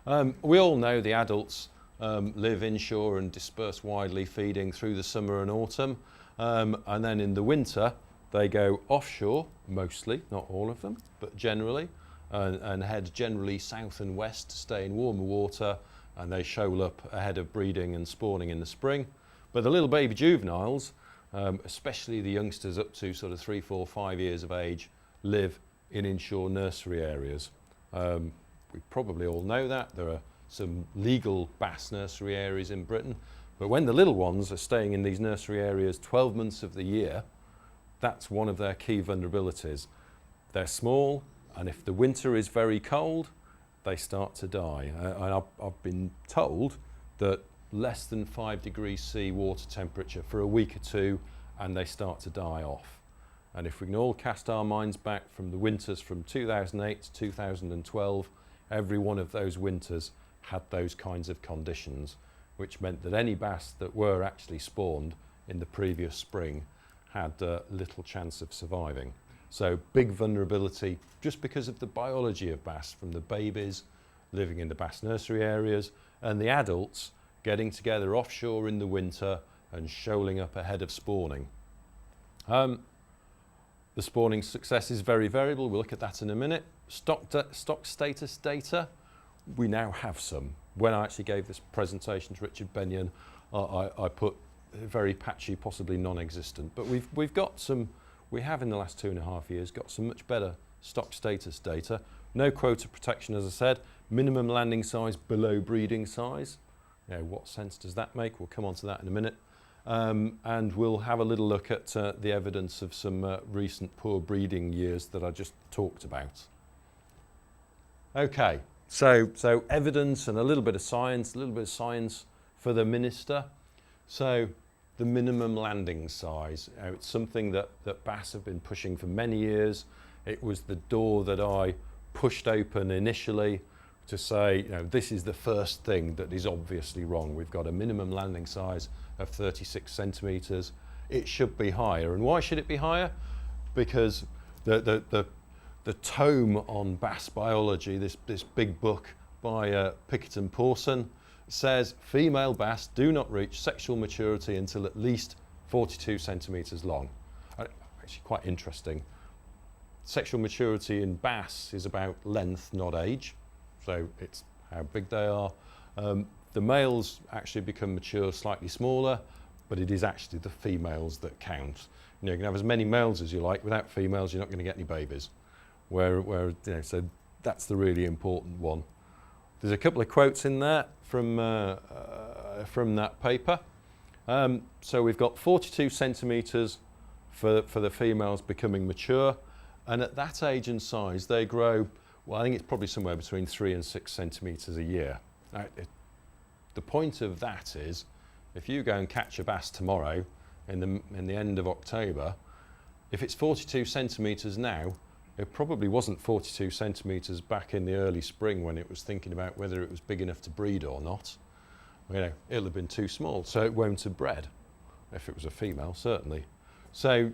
We all know the adults live inshore and disperse widely, feeding through the summer and autumn. And then in the winter, they go offshore, mostly, not all of them, but generally, and head generally south and west to stay in warmer water, and they shoal up ahead of breeding and spawning in the spring. But the little baby juveniles, especially the youngsters up to sort of 3, 4, 5 years of age, live in inshore nursery areas. We probably all know that. There are some legal bass nursery areas in Britain, but when the little ones are staying in these nursery areas 12 months of the year, that's one of their key vulnerabilities. They're small, and if the winter is very cold, they start to die. And I've been told that less than 5 degrees C water temperature for a week or two, and they start to die off. And if we can all cast our minds back from the winters from 2008 to 2012, every one of those winters had those kinds of conditions, which meant that any bass that were actually spawned in the previous spring had little chance of surviving. So big vulnerability just because of the biology of bass, from the babies living in the bass nursery areas and the adults getting together offshore in the winter and shoaling up ahead of spawning. The spawning success is very variable. We'll look at that in a minute. Stock status data, we now have some. When I actually gave this presentation to Richard Benyon, I put very patchy, possibly non-existent. But we've got some, we have in the last 2.5 years got some much better stock status data. No quota protection, as I said. Minimum landing size below breeding size. You know, what sense does that make? We'll come on to that in a minute. And we'll have a little look at the evidence of some recent poor breeding years that I just talked about. Okay, so evidence and a little bit of science for the minister. So the minimum landing size, it's something that bass have been pushing for many years. It was the door that I pushed open initially to say, you know, this is the first thing that is obviously wrong. We've got a minimum landing size of 36 centimetres. It should be higher. And why should it be higher? Because the tome on bass biology, this big book by Pickett and Pawson, says female bass do not reach sexual maturity until at least 42 centimetres long. Actually quite interesting. Sexual maturity in bass is about length, not age. So it's how big they are. The males actually become mature slightly smaller, but it is actually the females that count. You know, you can have as many males as you like. Without females, you're not going to get any babies. So that's the really important one. There's a couple of quotes in there from that paper. So we've got 42 centimetres for the females becoming mature, and at that age and size, they grow. Well, I think it's probably somewhere between 3 and 6 centimetres a year. Now, the point of that is, if you go and catch a bass tomorrow in the end of October, if it's 42 centimetres now, it probably wasn't 42 centimetres back in the early spring when it was thinking about whether it was big enough to breed or not. You know, it'll have been too small, so it won't have bred. If it was a female, certainly. So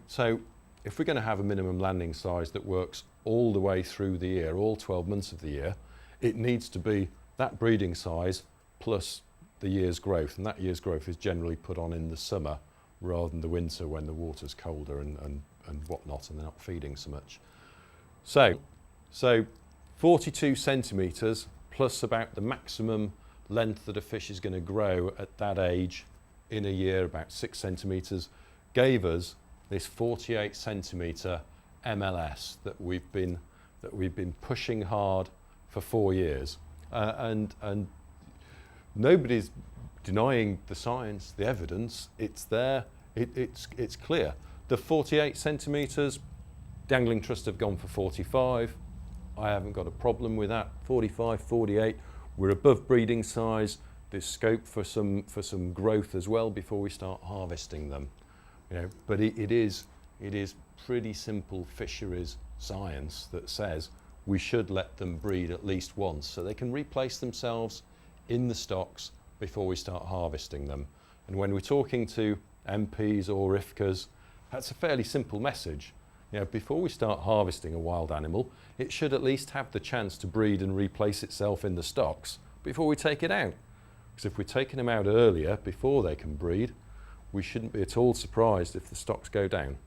if we're going to have a minimum landing size that works all the way through the year, all 12 months of the year, it needs to be that breeding size plus the year's growth, and that year's growth is generally put on in the summer rather than the winter when the water's colder and whatnot, and they're not feeding so much. So 42 centimetres plus about the maximum length that a fish is going to grow at that age in a year, about 6 centimetres, gave us this 48 centimetre MLS that we've been pushing hard for 4 years, and nobody's denying the science, the evidence. It's there. It's clear. The 48 centimetres, Dangling Trust have gone for 45. I haven't got a problem with that. 45, 48. We're above breeding size. There's scope for some growth as well before we start harvesting them. You know, but it is pretty simple fisheries science that says we should let them breed at least once so they can replace themselves in the stocks before we start harvesting them. And when we're talking to MPs or IFCAs, that's a fairly simple message. You know, before we start harvesting a wild animal, it should at least have the chance to breed and replace itself in the stocks before we take it out. Because if we're taking them out earlier, before they can breed, we shouldn't be at all surprised if the stocks go down.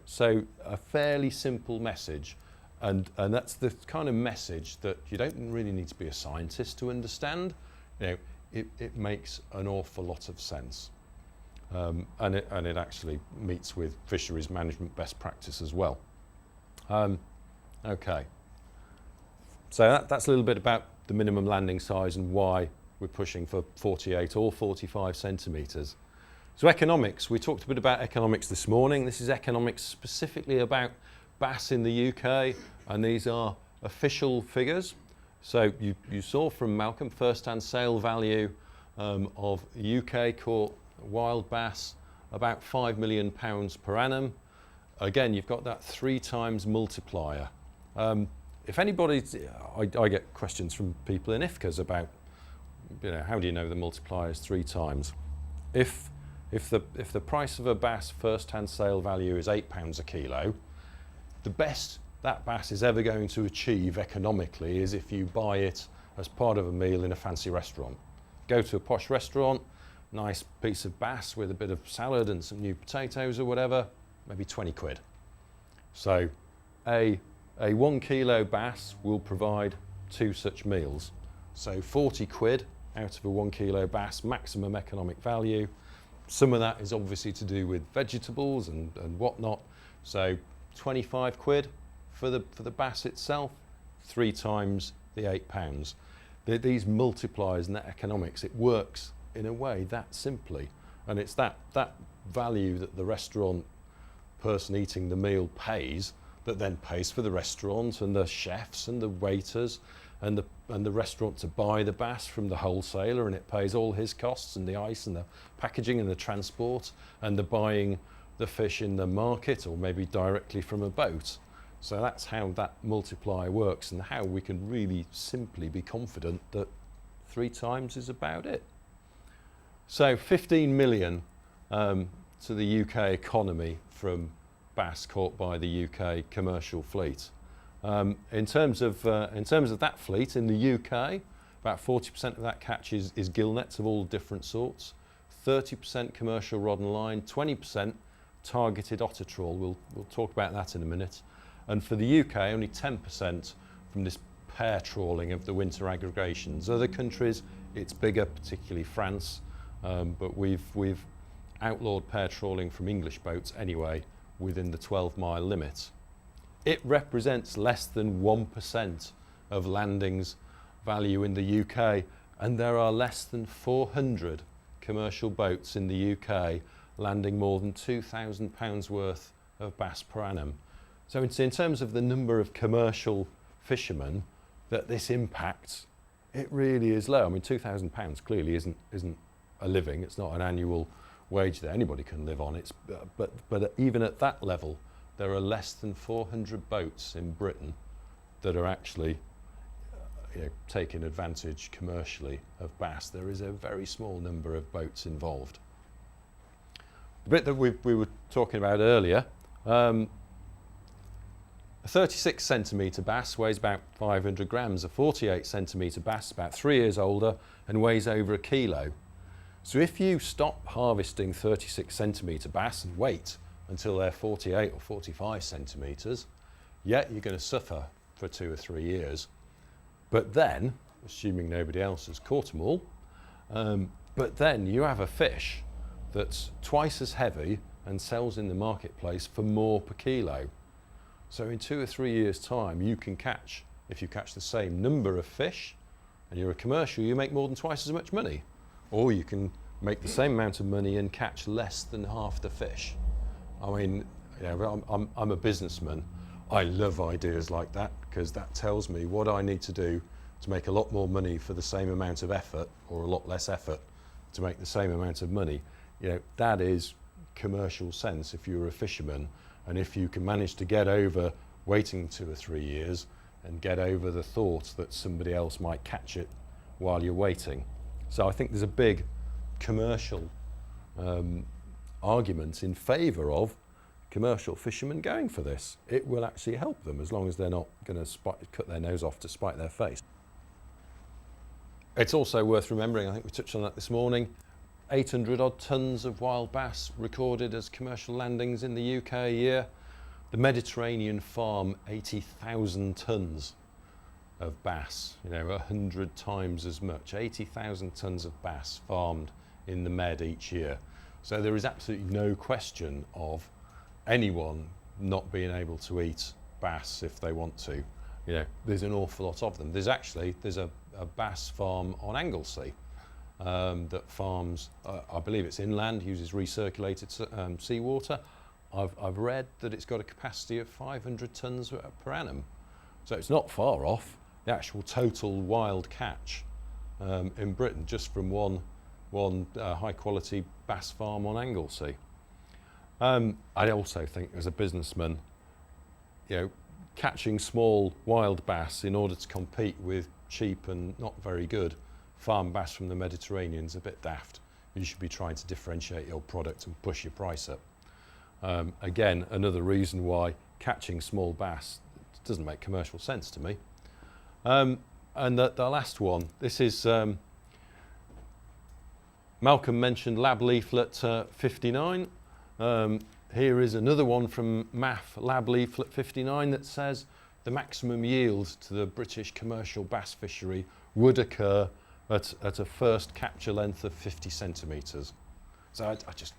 So a fairly simple message, and that's the kind of message that you don't really need to be a scientist to understand. It makes an awful lot of sense, and it actually meets with fisheries management best practice as well. Okay, so that's a little bit about the minimum landing size and why we're pushing for 48 or 45 centimetres. So economics, we talked a bit about economics this morning. This is economics specifically about bass in the UK, and these are official figures. So you saw from Malcolm first-hand sale value of UK caught wild bass, about £5 million per annum. Again, you've got that 3 times multiplier. If anybody, I get questions from people in IFCAs about, how do you know the multiplier is 3 times? If the price of a bass first-hand sale value is £8 a kilo, the best that bass is ever going to achieve economically is if you buy it as part of a meal in a fancy restaurant. Go to a posh restaurant, nice piece of bass with a bit of salad and some new potatoes or whatever, maybe 20 quid. So a 1 kilo bass will provide 2 such meals. So 40 quid out of a 1 kilo bass, maximum economic value. Some of that is obviously to do with vegetables and whatnot. So 25 quid for the bass itself, 3 times the £8. These multipliers and that economics, it works in a way that simply. And it's that value that the restaurant person eating the meal pays that then pays for the restaurant and the chefs and the waiters and the restaurant to buy the bass from the wholesaler, and it pays all his costs and the ice and the packaging and the transport and the buying the fish in the market or maybe directly from a boat. So that's how that multiplier works and how we can really simply be confident that 3 times is about it. So 15 million to the UK economy from bass caught by the UK commercial fleet. In terms of that fleet in the UK, about 40% of that catch is gill nets of all different sorts, 30% commercial rod and line, 20% targeted otter trawl. We'll talk about that in a minute. And for the UK, only 10% from this pair trawling of the winter aggregations. Other countries, it's bigger, particularly France, but we've outlawed pair trawling from English boats anyway within the 12-mile limit. It represents less than 1% of landings value in the UK, and there are less than 400 commercial boats in the UK landing more than £2,000 worth of bass per annum. So in terms of the number of commercial fishermen that this impacts, it really is low. I mean, £2,000 clearly isn't a living. It's not an annual wage that anybody can live on. But even at that level, there are less than 400 boats in Britain that are actually taking advantage commercially of bass. There is a very small number of boats involved. The bit that we were talking about earlier, a 36 centimetre bass weighs about 500 grams. A 48 centimetre bass, about 3 years older and weighs over 1 kilo. So if you stop harvesting 36 centimetre bass and wait until they're 48 or 45 centimetres, you're going to suffer for 2 or 3 years. But then, assuming nobody else has caught them all, but then you have a fish that's twice as heavy and sells in the marketplace for more per kilo. So in 2 or 3 years' time, you can catch, if you catch the same number of fish and you're a commercial, you make more than twice as much money. Or you can make the same amount of money and catch less than half the fish. I mean, I'm a businessman. I love ideas like that because that tells me what I need to do to make a lot more money for the same amount of effort, or a lot less effort to make the same amount of money. That is commercial sense if you're a fisherman, and if you can manage to get over waiting 2 or 3 years and get over the thought that somebody else might catch it while you're waiting. So I think there's a big commercial argument in favour of commercial fishermen going for this. It will actually help them as long as they're not going to cut their nose off to spite their face. It's also worth remembering, I think we touched on that this morning, 800 odd tonnes of wild bass recorded as commercial landings in the UK a year. The Mediterranean farm 80,000 tonnes of bass, 100 times as much, 80,000 tonnes of bass farmed in the Med each year. So there is absolutely no question of anyone not being able to eat bass if they want to. There's an awful lot of them. There's a bass farm on Anglesey that farms, I believe it's inland, uses recirculated seawater. I've read that it's got a capacity of 500 tonnes per annum. So it's not far off the actual total wild catch in Britain just from one high quality bass farm on Anglesey. I also think as a businessman, catching small wild bass in order to compete with cheap and not very good farm bass from the Mediterranean is a bit daft. You should be trying to differentiate your product and push your price up. Again, another reason why catching small bass doesn't make commercial sense to me. And the last one, this is Malcolm mentioned lab leaflet 59. Here is another one from MAF lab leaflet 59 that says the maximum yield to the British commercial bass fishery would occur at a first capture length of 50 centimetres. So I just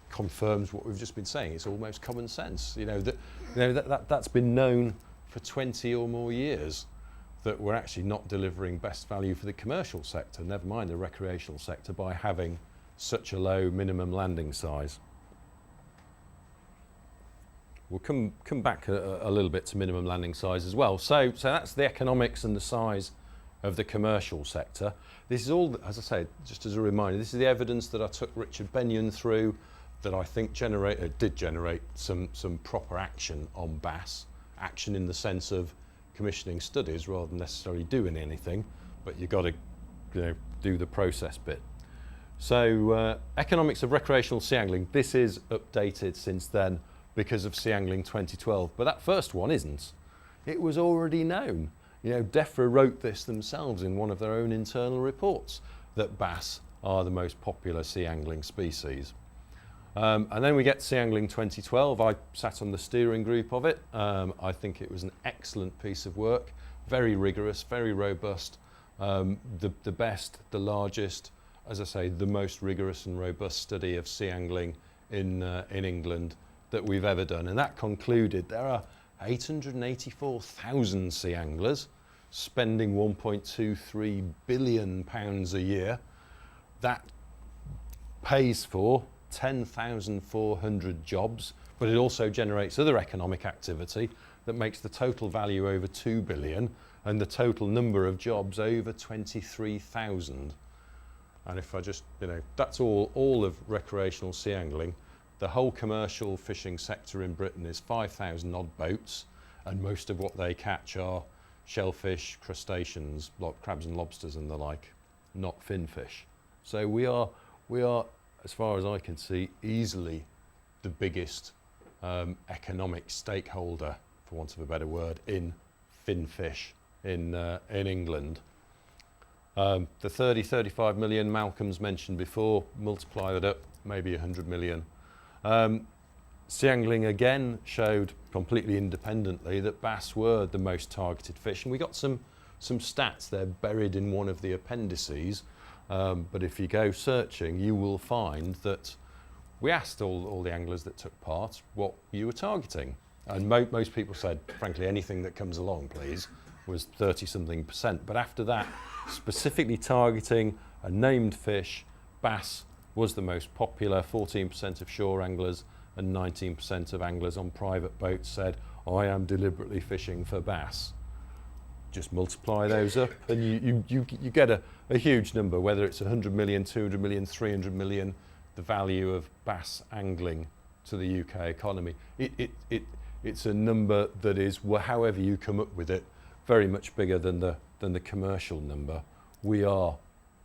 confirms what we've just been saying. It's almost common sense. That's been known for 20 or more years that we're actually not delivering best value for the commercial sector, never mind the recreational sector, by having such a low minimum landing size. We'll come back a little bit to minimum landing size as well. So that's the economics and the size of the commercial sector. This is all, as I say, just as a reminder, this is the evidence that I took Richard Benyon through that I think did generate some proper action on bass. Action in the sense of commissioning studies rather than necessarily doing anything, but you've got to do the process bit. So economics of recreational sea angling, this is updated since then because of Sea Angling 2012, but that first one isn't. It was already known. DEFRA wrote this themselves in one of their own internal reports, that bass are the most popular sea angling species. And then we get Sea Angling 2012. I sat on the steering group of it. I think it was an excellent piece of work, very rigorous, very robust, the best, the largest, as I say, the most rigorous and robust study of sea angling in England that we've ever done. And that concluded there are 884,000 sea anglers spending £1.23 billion a year. That pays for 10,400 jobs, but it also generates other economic activity that makes the total value over 2 billion and the total number of jobs over 23,000. And if I just, that's all of recreational sea angling. The whole commercial fishing sector in Britain is 5,000 odd boats, and most of what they catch are shellfish, crustaceans, like crabs and lobsters and the like, not finfish. So we are, as far as I can see, easily the biggest economic stakeholder, for want of a better word, in finfish in England. The 35 million Malcolm's mentioned before, multiply that up, maybe 100 million. Sea angling again showed completely independently that bass were the most targeted fish, and we got some stats there buried in one of the appendices. But if you go searching, you will find that we asked all the anglers that took part what you were targeting. And most people said, frankly, anything that comes along, please, was 30-something%. But after that, specifically targeting a named fish, bass was the most popular. 14% of shore anglers and 19% of anglers on private boats said, I am deliberately fishing for bass. Just multiply those up and you get a huge number, whether it's 100 million, 200 million, 300 million, the value of bass angling to the UK economy. It's a number that is, however you come up with it, very much bigger than the commercial number. We are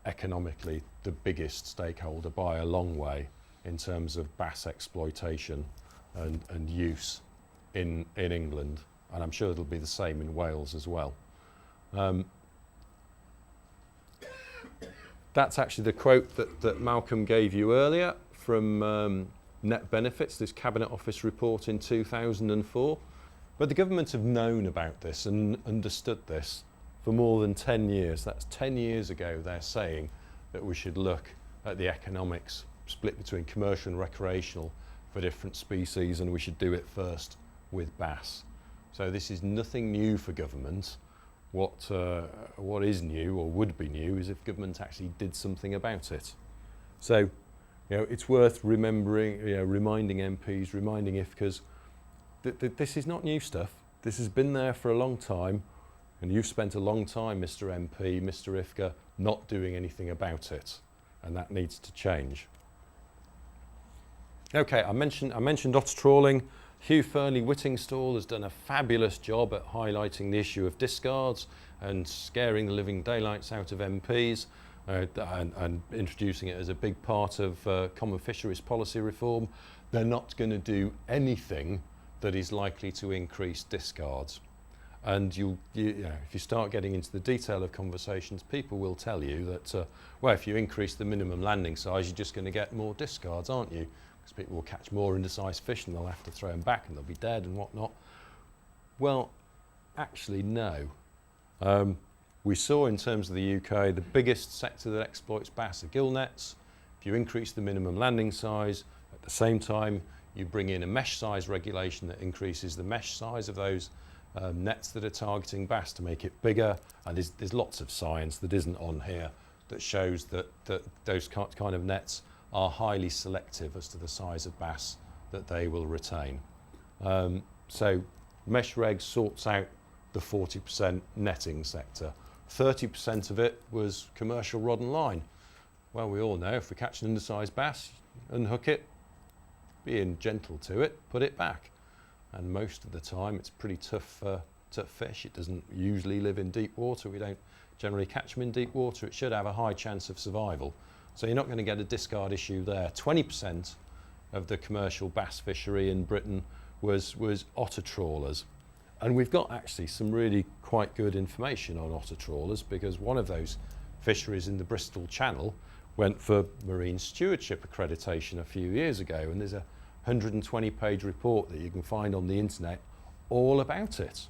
economically the biggest stakeholder by a long way in terms of bass exploitation and use in England, and I'm sure it'll be the same in Wales as well. That's actually the quote that Malcolm gave you earlier from Net Benefits, this Cabinet Office report in 2004. But the government have known about this and understood this for more than 10 years. That's 10 years ago they're saying that we should look at the economics split between commercial and recreational for different species, and we should do it first with bass. So this is nothing new for government. What is new, or would be new, is if government actually did something about it. So, it's worth remembering, reminding MPs, reminding IFCAs, this is not new stuff. This has been there for a long time, and you've spent a long time, Mr. MP, Mr. IFCA, not doing anything about it, and that needs to change. Okay, I mentioned otter trawling. Hugh Fearnley-Whittingstall has done a fabulous job at highlighting the issue of discards and scaring the living daylights out of MPs and introducing it as a big part of common fisheries policy reform. They're not going to do anything that is likely to increase discards. And if you start getting into the detail of conversations, people will tell you that, well, if you increase the minimum landing size, you're just going to get more discards, aren't you? Because people will catch more undersized fish and they'll have to throw them back and they'll be dead and whatnot. Well, actually, no. We saw in terms of the UK, the biggest sector that exploits bass are gill nets. If you increase the minimum landing size, at the same time, you bring in a mesh size regulation that increases the mesh size of those nets that are targeting bass to make it bigger. And there's lots of science that isn't on here that shows that those kind of nets are highly selective as to the size of bass that they will retain. So mesh reg sorts out the 40% netting sector. 30% of it was commercial rod and line. Well, we all know if we catch an undersized bass, unhook it, being gentle to it, put it back. And most of the time it's pretty tough fish. It doesn't usually live in deep water. We don't generally catch them in deep water. It should have a high chance of survival. So you're not going to get a discard issue there. 20% of the commercial bass fishery in Britain was otter trawlers. And we've got actually some really quite good information on otter trawlers, because one of those fisheries in the Bristol Channel went for marine stewardship accreditation a few years ago, and there's a 120-page report that you can find on the internet all about it.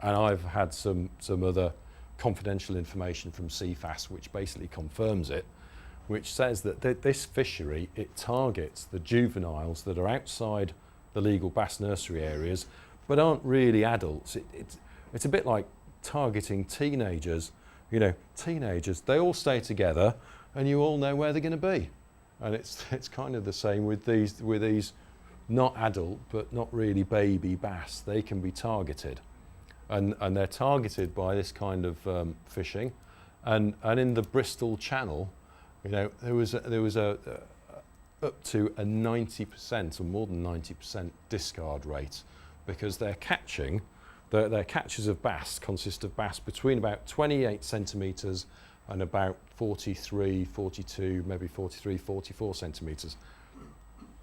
And I've had some other confidential information from CFAS which basically confirms it, which says that this fishery, it targets the juveniles that are outside the legal bass nursery areas but aren't really adults. It's a bit like targeting teenagers. Teenagers, they all stay together and you all know where they're going to be. And it's kind of the same with these not adult but not really baby bass. They can be targeted, and they're targeted by this kind of fishing. And in the Bristol Channel, there was up to a 90% or more than 90% discard rate, because their catches of bass consist of bass between about 28 centimetres and about 43, 42, maybe 43, 44 centimetres.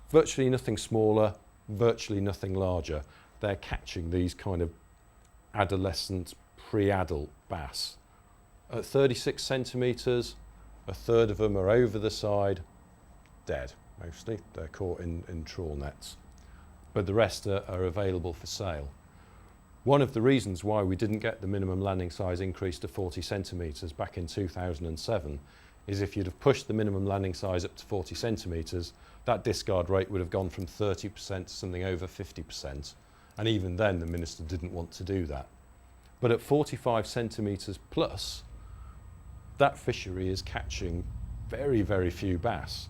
Virtually nothing smaller, virtually nothing larger. They're catching these kind of adolescent, pre-adult bass. At 36 centimetres, a third of them are over the side, dead mostly. They're caught in trawl nets. But the rest are available for sale. One of the reasons why we didn't get the minimum landing size increase to 40 centimetres back in 2007 is if you'd have pushed the minimum landing size up to 40 centimetres, that discard rate would have gone from 30% to something over 50%. And even then, the minister didn't want to do that. But at 45 centimetres plus, that fishery is catching very, very few bass.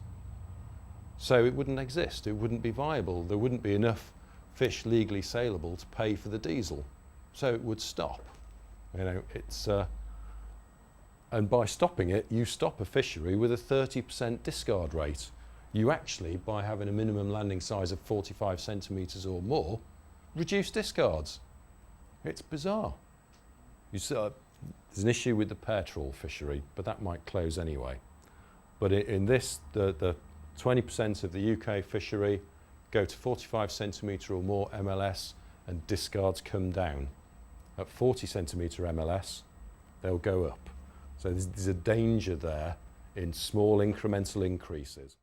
So it wouldn't exist, it wouldn't be viable, there wouldn't be enough fish legally saleable to pay for the diesel. So it would stop. And by stopping it, you stop a fishery with a 30% discard rate. You actually, by having a minimum landing size of 45 centimetres or more, reduce discards. It's bizarre. There's an issue with the pear trawl fishery, but that might close anyway. But in this, the 20% of the UK fishery go to 45 centimetre or more MLS, and discards come down. At 40 centimetre MLS, they'll go up. So there's a danger there in small incremental increases.